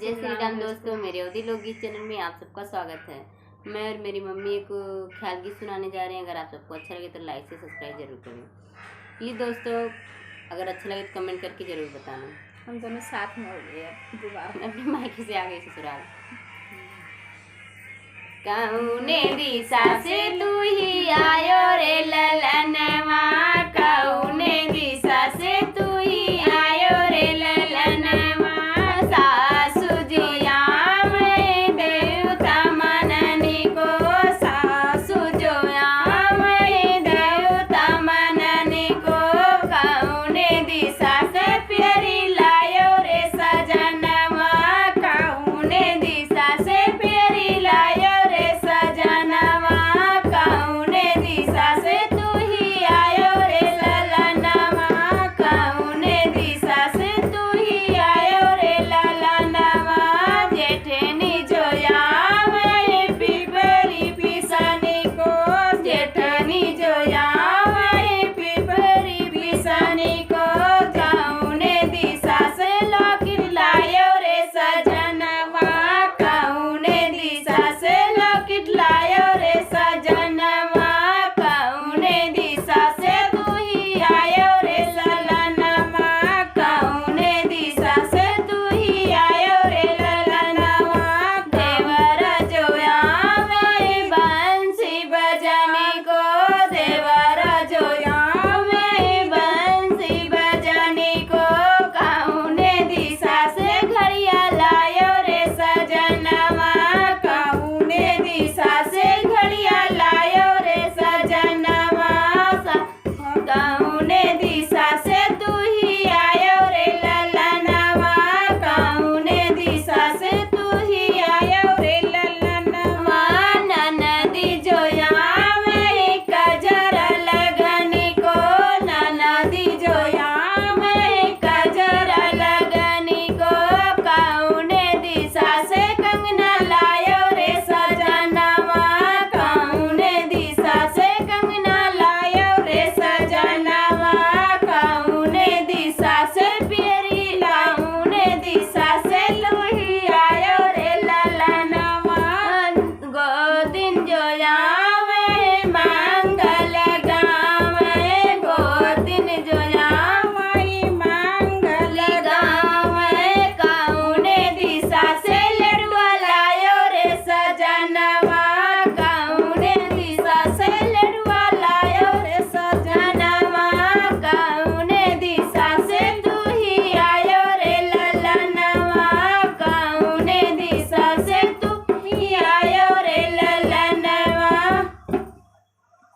जय श्री राम दोस्तों, मेरे अवधि लोकगीत चैनल में आप सबका स्वागत है। मैं और मेरी मम्मी एक ख्याल गीत सुनाने जा रहे हैं। अगर आप सबको अच्छा लगे तो लाइक से सब्सक्राइब जरूर करें। प्लीज़ दोस्तों, अगर अच्छा लगे तो कमेंट करके जरूर बताना। हम दोनों साथ में हो गए दोबारा अपने मायके से आ गए ससुराल। कौने दिशा से तू ही आयो रे ललनवा।